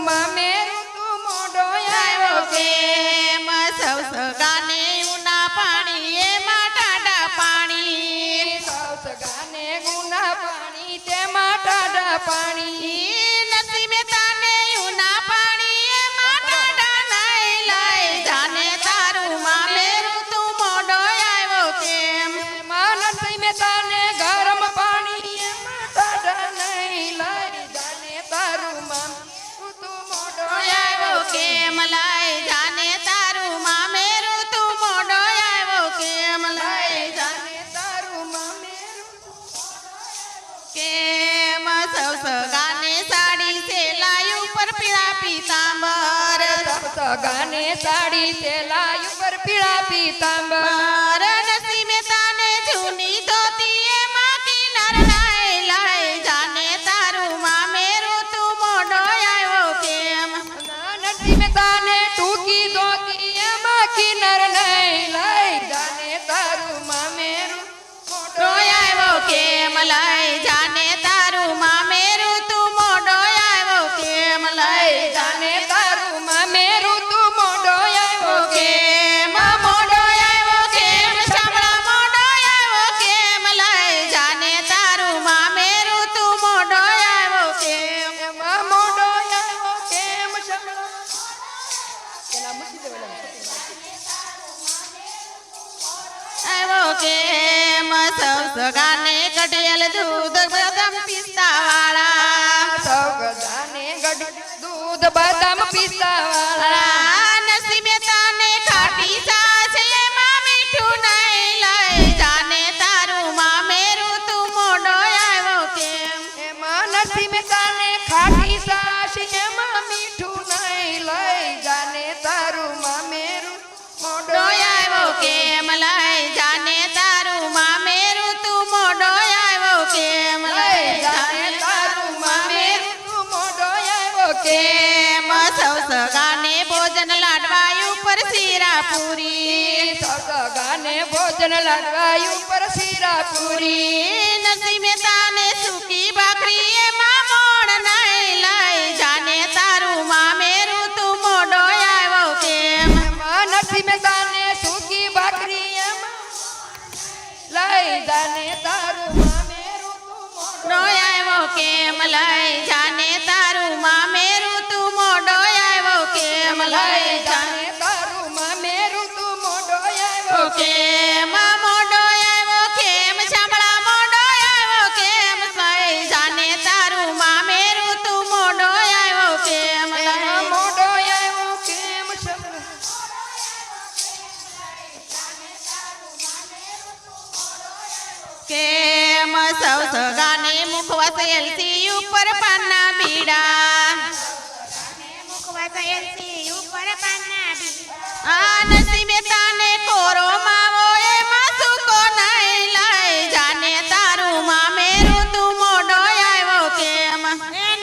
મામે ઋતુ મોડો આવ્યો કેમ સૌ સગાને ઉના પાણી એમાં ટાઢા પાણી સગાને ગુના પાણી તેમાં ટાઢા પાણી નથી મેં તાને ઉના પાણી એમાં ટાઢા નહીં લઈ જાને તારું મામે ઋતુ મોડો આવ્યો કેમ માં નથી મેં તાને ગરમ પાણી એમાં ટાઢા નહીં લઈ જાને તારું મામ ઋતુ મોડો આવ્યો કેમ લઈ જાને તારું મામે ઋતુ મોડો આવ્યો કેમ લઈ જાને તારું મામે કેમ સૌ સગાને સાડી સેલાઈ ઉપર પીળા પીતાંબર સગાને સાડી સેલાઈ ઉપર પીળા પીતાંબર નથી મેં તાને જૂની ધોતી એમાં કિનાર લાય લાય જાને તારું મામે ઋતુ મોડો આવ્યો કેમ નથી મેં તાને ટૂંકી ધોતી એમાં કિનાર નહીં લઈ જાને તારું મામે મોડો આવ્યો કેમ લઈ જાને તારું મામે ઋતુ મોડો આવ્યો કેમ લઈ જાને તારું મામે ઋતુ મોડો આવ્યો કેમ મોડો આવ્યો કેમ સાંભળા મોડો આવ્યો કેમ લઈ જાને તારું મામે ઋતુ મોડો આવ્યો કેમ એમાં મોડો આવ્યો કેમ સંભળા પેલા મૂકી દે આવ્યો કેમ સૌ સગાને કઢિયલ દૂધ બદામ પિસ્તા વાળા સૌગદાને ગઢ દૂધ બદામ પિસ્તા વાળા નસીબે તાને ખાટી સાસ એમાં મીઠું નહીં લઈ જાને તારું મામે ઋતુ મોડો આવ્યો કેમ એમાં નથી મેં તાને ખાટી સાસ એમાં મીઠું નહીં લઈ જાને તારું મામેરું મોડો આવ્યો કેમ લઈ જાને તારું મામે ઋતુ મોડો આવ્યો કેમ લઈ જાને તારું મામે મોડો આવ્યો કેમ સૌ સગાને ભોજન લાડવાયું પર શીરા પૂરી સગાને ભોજન લાડવાયું પર શીરા પૂરી નસીબે તાને સૂકી ભાખરી એમાં મોણ નહીં લઈ જાને તારું મામે ઋતુ મોડો આવ્યો કેમ એમાં નથી મેં તાને સૂકી ભાખરી એમાં લઈ જાને તારું મામેરું મોડો આવ્યો કેમ લઈ જાને તારું મામે ઋતુ મોડો આવ્યો કેમ લઈ જાને તારું મામેરું મોડો આવ્યો કેમ મોડો આવ્યો કેમ સાંભળા મોડો આવ્યો કેમ લઈ જાને તારું મામે ઋતુ મોડો આવ્યો કેમ લઈ મોડો આવ્યો કેમ સંભળા કેમ સૌ સગાને મુખવાસ એલસી ઉપર પાના બીડા આ નસીબે તાને કોરો માવો એમાં સુકો નહીં લઈ જાને તારું મામે ઋતુ મોડો આવ્યો કેમ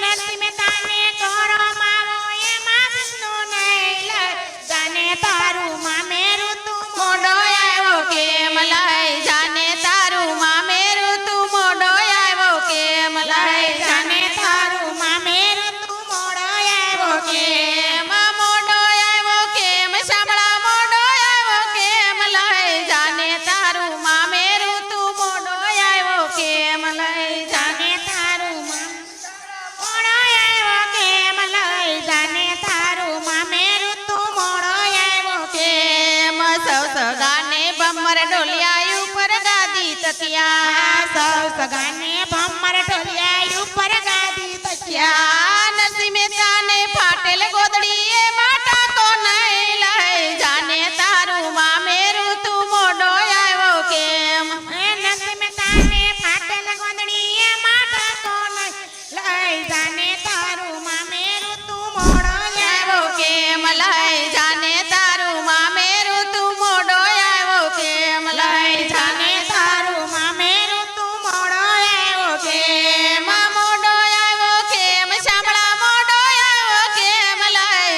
નસીબે તાને કોરો માવો એમાં સુકો નહીં લઈ જાને તારું મામે ઋતુ મોડો આવ્યો કેમ લઈ જાને તારું મામે ઋતુ મોડો આવ્યો કેમ લઈ જાને તારું મામે ઋતુ મોડો આવ્યો કેમ મોડો આવ્યો કેમ સાંભળા મોડો આવ્યો કેમ લઈ જાને તારું મામે ઋતુ મોડો આવ્યો કેમ લઈ જાને તારું મોડો આવ્યો કેમ લઈ જાને તારું મામે ઋતુ મોડો આવ્યો કેમ સૌ સગાને ભમર ઢોલિયા ઉપર ગાદી તકિયા સૌ સગાને ભમર ઢોલિયા ઉપર ગાદી તકિયા નસીબે તાને ફાટેલ ગોદડી એમાં ટાકો નહીં લઈ જાને તારું મામે ઋતુ મોડો આવ્યો કેમ નસીબે તાને ફાટેલ ગોદડી એમાં ટાકો નહીં લઈ જાને તારું મામે ઋતુ મોડો આવ્યો કેમ લઈ જાને તારું મામે ઋતુ મોડો આવ્યો કેમ લઈ જાને તારું મામે ઋતુ મોડો આવ્યો કેમ મોડો આવ્યો કેમ સાંભળા મોડો આવ્યો કેમ લઈ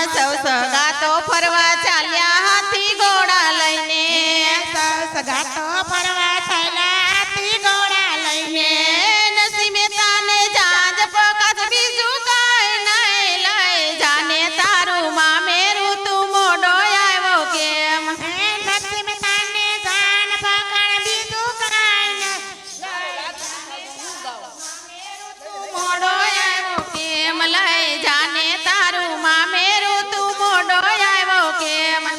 સૌ સગાતો ફરવા ચાલ્યા